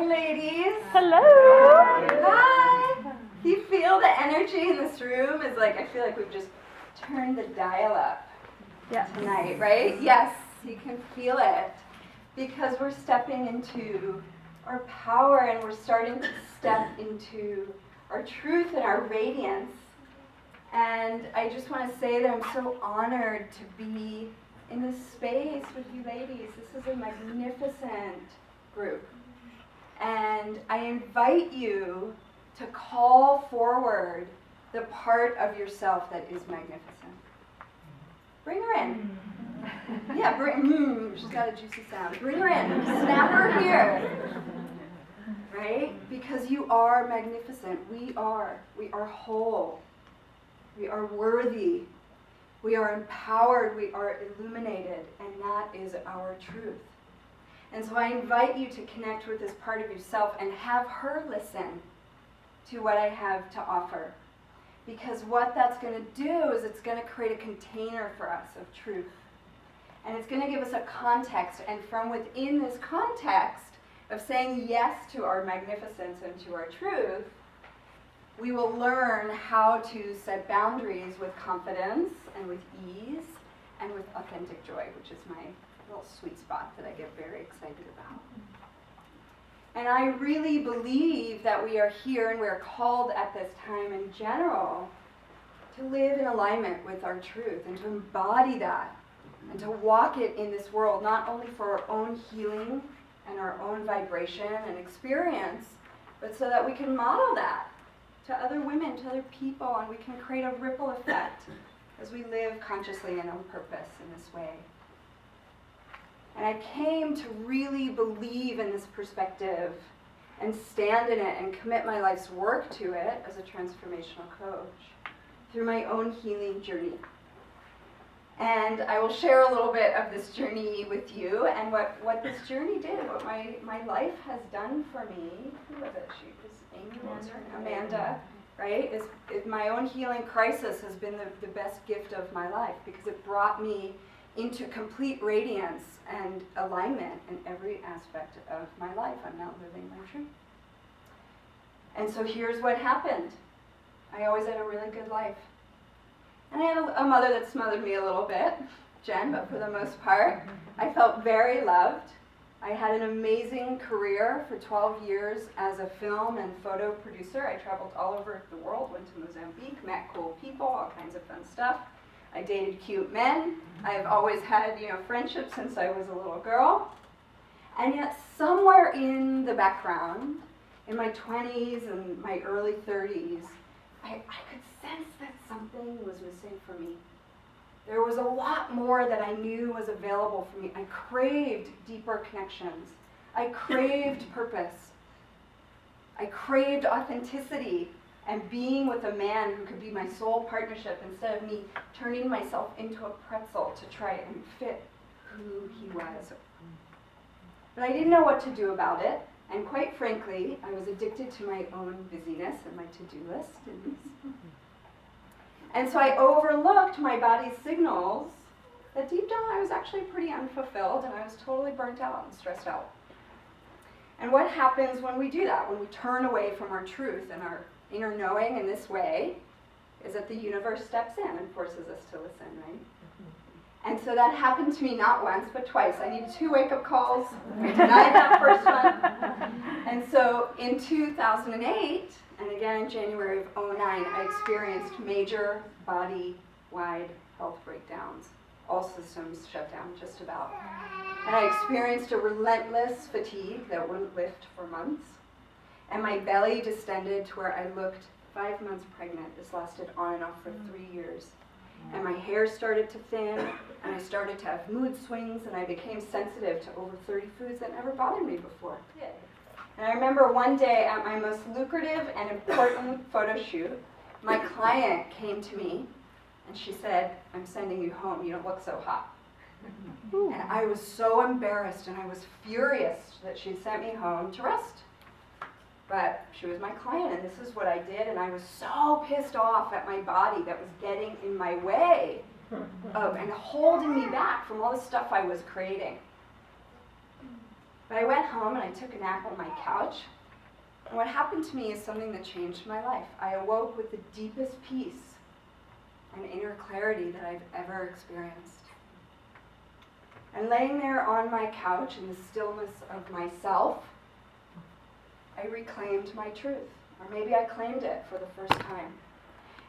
Hi, ladies. Hello. Hi. Do you feel the energy in this room? Is like, I feel like we've just turned the dial up tonight, right? Yes, you can feel it because we're stepping into our power and we're starting to step into our truth and our radiance. And I just want to say that I'm so honored to be in this space with you ladies. This is a magnificent group. And I invite you to call forward the part of yourself that is magnificent. Bring her in. Yeah, she's got a juicy sound. Bring her in. Snap her here. Right? Because you are magnificent. We are. We are whole. We are worthy. We are empowered. We are illuminated. And that is our truth. And so I invite you to connect with this part of yourself and have her listen to what I have to offer. Because what that's going to do is it's going to create a container for us of truth. And it's going to give us a context. And from within this context of saying yes to our magnificence and to our truth, we will learn how to set boundaries with confidence and with ease and with authentic joy, which is my little sweet spot that I get very excited about. And I really believe that we are here and we're called at this time in general to live in alignment with our truth and to embody that and to walk it in this world, not only for our own healing and our own vibration and experience, but so that we can model that to other women, to other people, and we can create a ripple effect as we live consciously and on purpose in this way. And I came to really believe in this perspective and stand in it and commit my life's work to it as a transformational coach through my own healing journey. And I will share a little bit of this journey with you and what this journey did, what my life has done for me. Who was it? She was Amanda, right? Is my own healing crisis has been the best gift of my life because it brought me into complete radiance and alignment in every aspect of my life. I'm now living my truth. And so here's what happened. I always had a really good life. And I had a mother that smothered me a little bit, Jen, but for the most part, I felt very loved. I had an amazing career for 12 years as a film and photo producer. I traveled all over the world, went to Mozambique, met cool people, all kinds of fun stuff. I dated cute men. I've always had, friendships since I was a little girl. And yet somewhere in the background, in my 20s and my early 30s, I could sense that something was missing for me. There was a lot more that I knew was available for me. I craved deeper connections. I craved purpose. I craved authenticity and being with a man who could be my soul partnership instead of me turning myself into a pretzel to try and fit who he was. But I didn't know what to do about it. And quite frankly, I was addicted to my own busyness and my to-do list. And so I overlooked my body's signals that deep down I was actually pretty unfulfilled and I was totally burnt out and stressed out. And what happens when we do that, when we turn away from our truth and our inner knowing in this way, is that the universe steps in and forces us to listen, right? And so that happened to me not once, but twice. I needed 2 wake-up calls. I denied that first one. And so in 2008, and again in January of 2009, I experienced major body-wide health breakdowns. All systems shut down, just about. And I experienced a relentless fatigue that wouldn't lift for months. And my belly distended to where I looked 5 months pregnant. This lasted on and off for 3 years. And my hair started to thin, and I started to have mood swings, and I became sensitive to over 30 foods that never bothered me before. And I remember one day at my most lucrative and important photo shoot, my client came to me, and she said, "I'm sending you home, you don't look so hot." And I was so embarrassed, and I was furious that she'd sent me home to rest. But she was my client, and this is what I did, and I was so pissed off at my body that was getting in my way of and holding me back from all the stuff I was creating. But I went home and I took a nap on my couch. And what happened to me is something that changed my life. I awoke with the deepest peace and inner clarity that I've ever experienced. And laying there on my couch in the stillness of myself, I reclaimed my truth. Or maybe I claimed it for the first time.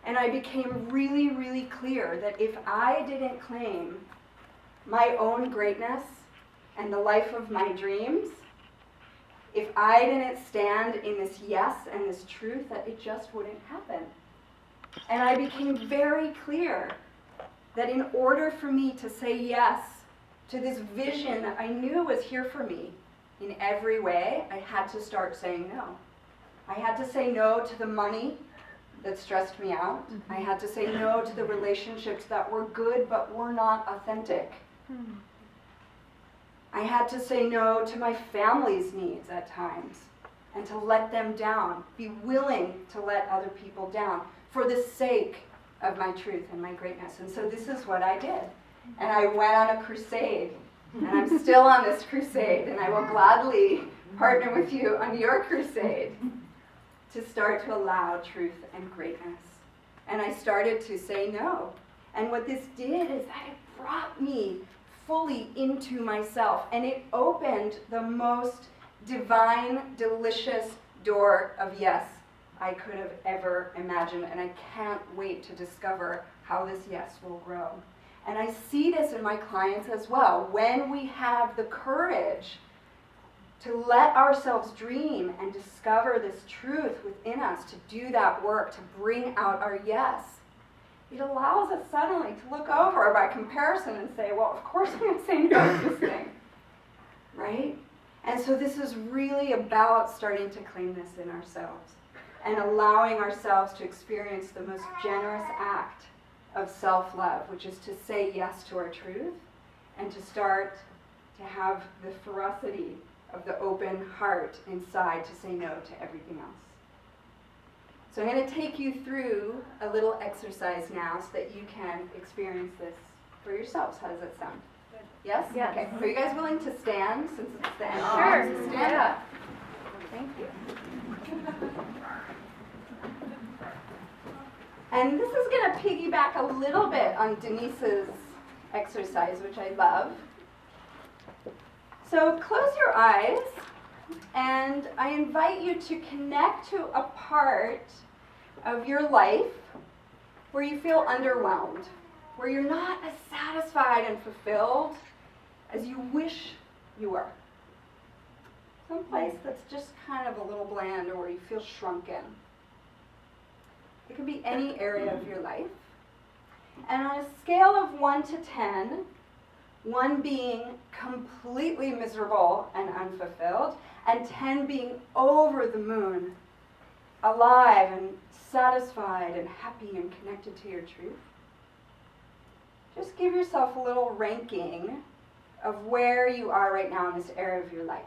And I became really, really clear that if I didn't claim my own greatness and the life of my dreams, if I didn't stand in this yes and this truth, that it just wouldn't happen. And I became very clear that in order for me to say yes to this vision that I knew was here for me in every way, I had to start saying no. I had to say no to the money that stressed me out. I had to say no to the relationships that were good but were not authentic. I had to say no to my family's needs at times and to let them down, be willing to let other people down for the sake of my truth and my greatness. And so this is what I did. And I went on a crusade, and I'm still on this crusade, and I will gladly partner with you on your crusade to start to allow truth and greatness. And I started to say no. And what this did is that it brought me fully into myself, and it opened the most divine, delicious door of yes I could have ever imagined, and I can't wait to discover how this yes will grow. And I see this in my clients as well. When we have the courage to let ourselves dream and discover this truth within us, to do that work, to bring out our yes, it allows us suddenly to look over by comparison and say, well, of course I'm going to say no to this thing, right? And so this is really about starting to claim this in ourselves and allowing ourselves to experience the most generous act of self-love, which is to say yes to our truth and to start to have the ferocity of the open heart inside to say no to everything else. So I'm going to take you through a little exercise now so that you can experience this for yourselves. How does that sound? Yes? Yes. Okay. Are you guys willing to stand since it's the end? Sure. So stand up. Thank you. And this is going to piggyback a little bit on Denise's exercise, which I love. So close your eyes, and I invite you to connect to a part of your life where you feel underwhelmed, where you're not as satisfied and fulfilled as you wish you were. Some place that's just kind of a little bland, or where you feel shrunken. It can be any area of your life. And on a scale of 1 to 10, 1 being completely miserable and unfulfilled, and 10 being over the moon, alive and satisfied and happy and connected to your truth. Just give yourself a little ranking of where you are right now in this area of your life.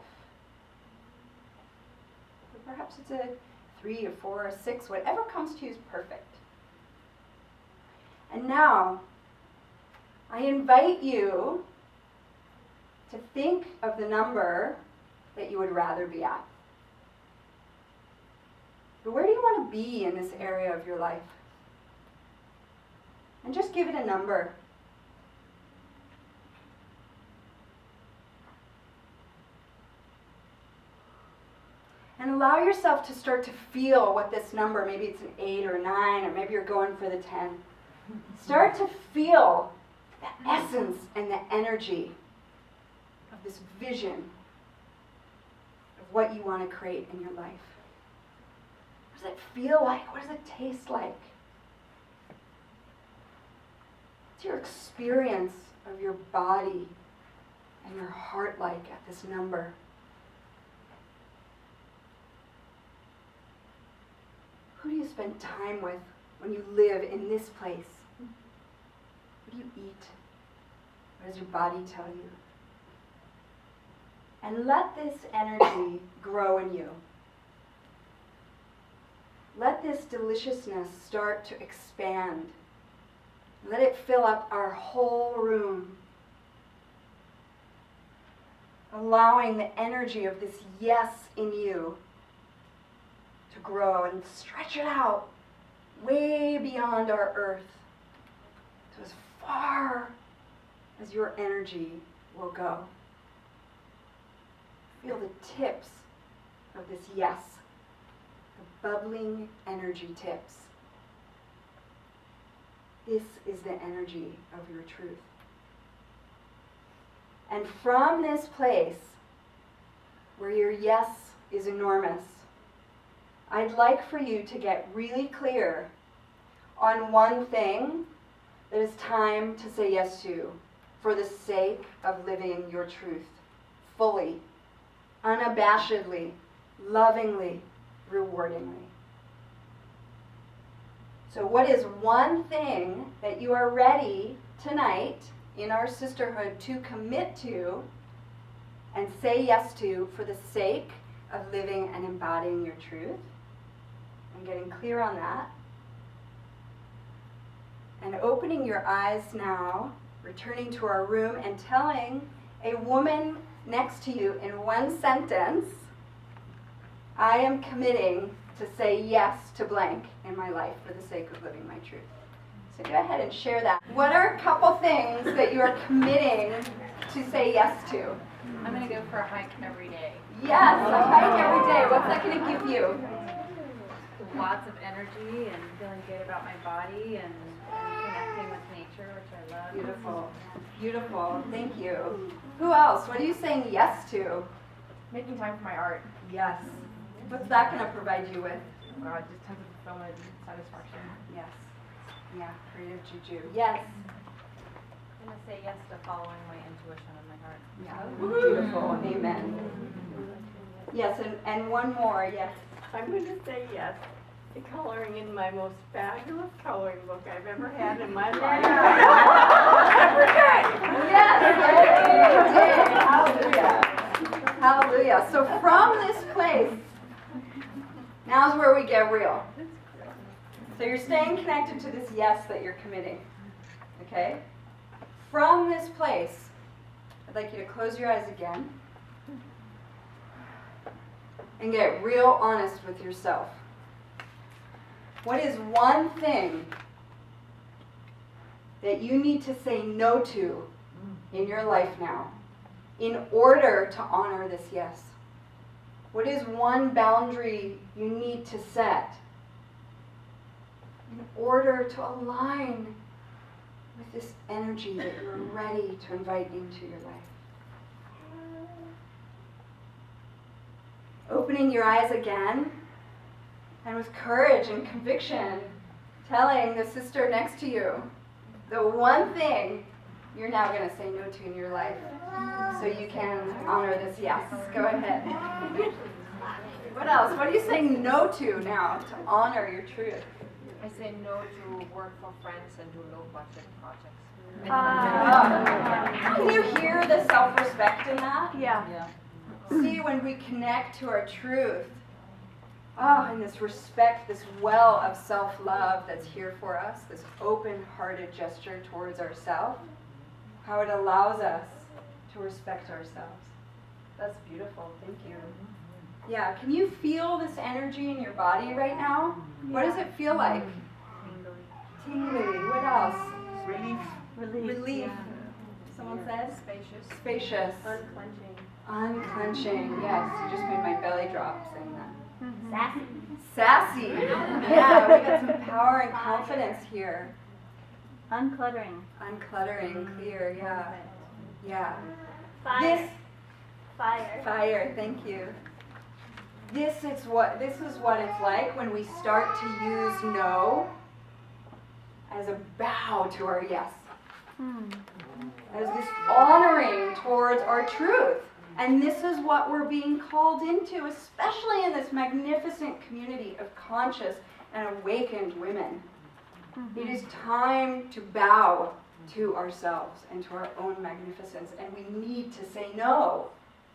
So perhaps it's a 3, a 4, a 6, whatever comes to you is perfect. And now, I invite you to think of the number that you would rather be at. But where do you want to be in this area of your life? And just give it a number. And allow yourself to start to feel what this number, maybe it's an 8 or a 9, or maybe you're going for the 10. Start to feel the essence and the energy of this vision of what you want to create in your life. What does it feel like? What does it taste like? What's your experience of your body and your heart like at this number? Who do you spend time with when you live in this place? What do you eat? What does your body tell you? And let this energy grow in you. Let this deliciousness start to expand. Let it fill up our whole room. allowing the energy of this yes in you to grow and stretch it out way beyond our earth to as far as your energy will go. Feel the tips of this yes, the bubbling energy tips. This is the energy of your truth. And from this place, where your yes is enormous, I'd like for you to get really clear on one thing that is time to say yes to for the sake of living your truth fully, unabashedly, lovingly, rewardingly. So what is one thing that you are ready tonight in our sisterhood to commit to and say yes to for the sake of living and embodying your truth? And getting clear on that. And opening your eyes now, returning to our room and telling a woman next to you in one sentence, I am committing to say yes to blank in my life for the sake of living my truth. So go ahead and share that. What are a couple things that you are committing to say yes to? I'm going to go for a hike every day. Yes, a hike every day. What's that going to give you? Lots of energy and feeling good about my body and connecting with nature, which I love. Beautiful. Beautiful. Thank you. Who else? What are you saying yes to? Making time for my art. Yes. What's that going to provide you with? God, just tons of fulfillment and satisfaction. Yes. Yeah, creative juju. Yes. I'm going to say yes to following my intuition and my heart. Yeah. Beautiful. Amen. Yes, and one more. Yes. I'm going to say yes to coloring in my most fabulous coloring book I've ever had in my life. Every day. Yes. Hallelujah. Hallelujah. So from this place, now's where we get real. So you're staying connected to this yes that you're committing. Okay? From this place, I'd like you to close your eyes again and get real honest with yourself. What is one thing that you need to say no to in your life now in order to honor this yes? What is one boundary you need to set in order to align with this energy that you're ready to invite into your life? Opening your eyes again, and with courage and conviction, telling the sister next to you the one thing you're now going to say no to in your life so you can honor this yes. Go ahead. What else? What are you saying no to now to honor your truth? I say no to work for friends and do low budget projects. Can you hear the self-respect in that? Yeah. See, when we connect to our truth, and this respect, this well of self-love that's here for us, this open-hearted gesture towards ourselves, how it allows us to respect ourselves. That's beautiful. Thank you. Yeah, can you feel this energy in your body right now? What does it feel like? Tingly. What else? Relief. Yeah. Someone said? Spacious. Spacious. Unclenching. Yes, you just made my belly drop saying that. Sassy. Yeah, we got some power and confidence here. Uncluttering. Clear, yeah. Yeah. Fire. Fire, thank you. This is what it's like when we start to use no as a bow to our yes. As this honoring towards our truth. And this is what we're being called into, especially in this magnificent community of conscious and awakened women. It is time to bow to ourselves and to our own magnificence. And we need to say no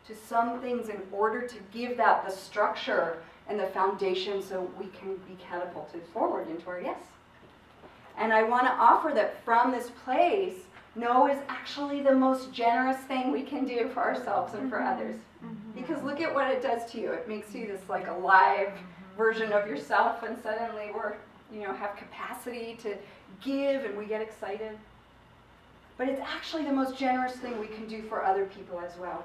to some things in order to give that the structure and the foundation so we can be catapulted forward into our yes. And I want to offer that from this place, No is actually the most generous thing we can do for ourselves and for others. Because look at what it does to you. It makes you this like alive version of yourself, and suddenly we're, have capacity to give and we get excited. But it's actually the most generous thing we can do for other people as well.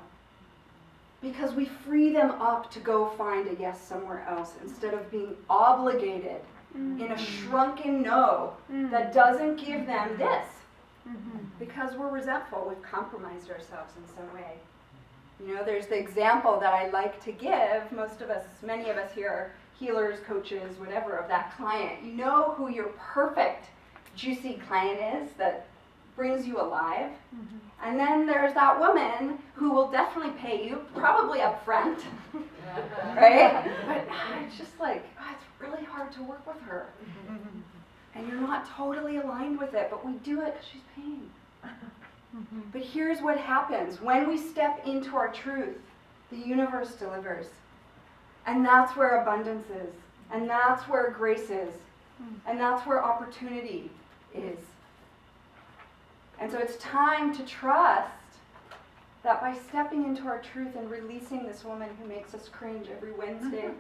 Because we free them up to go find a yes somewhere else instead of being obligated in a shrunken no that doesn't give them this. Because we're resentful, we've compromised ourselves in some way. There's the example that I like to give. Many of us here are healers, coaches, whatever, of that client. You know who your perfect, juicy client is that brings you alive. And then there's that woman who will definitely pay you, probably up front, right? But it's just like, it's really hard to work with her. And you're not totally aligned with it, but we do it because she's paying. But here's what happens. When we step into our truth, the universe delivers. And that's where abundance is. And that's where grace is. And that's where opportunity is. And so it's time to trust that by stepping into our truth and releasing this woman who makes us cringe every Wednesday,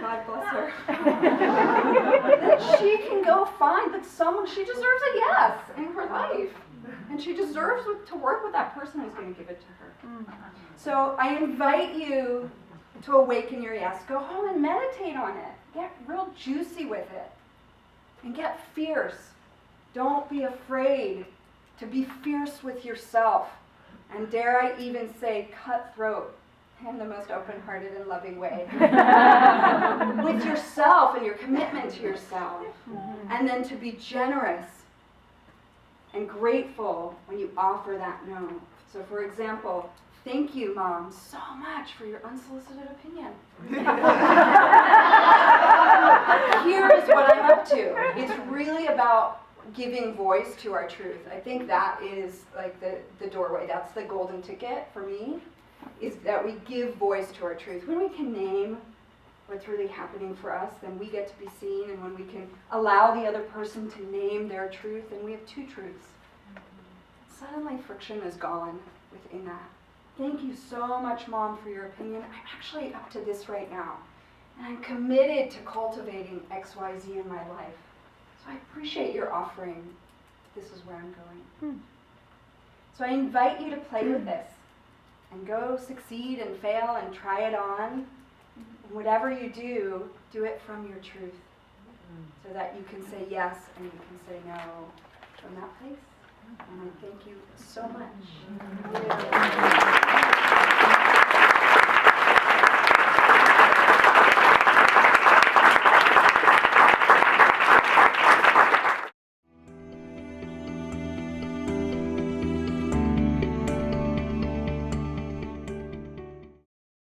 God bless her, that she can go find that she deserves a yes in her life. And she deserves to work with that person who's going to give it to her. So I invite you to awaken your yes. Go home and meditate on it. Get real juicy with it. And get fierce. Don't be afraid to be fierce with yourself. And dare I even say cutthroat in the most open-hearted and loving way. With yourself and your commitment to yourself. And then to be generous and grateful when you offer that no. So for example, thank you, Mom, so much for your unsolicited opinion. Here is what I'm up to. It's really about giving voice to our truth. I think that is like the doorway. That's the golden ticket for me, is that we give voice to our truth. When we can name what's really happening for us, then we get to be seen. And when we can allow the other person to name their truth, then we have two truths. Suddenly friction is gone within that. Thank you so much, Mom, for your opinion. I'm actually up to this right now. And I'm committed to cultivating XYZ in my life. So I appreciate your offering. This is where I'm going. So I invite you to play with this. And go succeed and fail and try it on. And whatever you do, do it from your truth. So that you can say yes and you can say no from that place. And I thank you so much.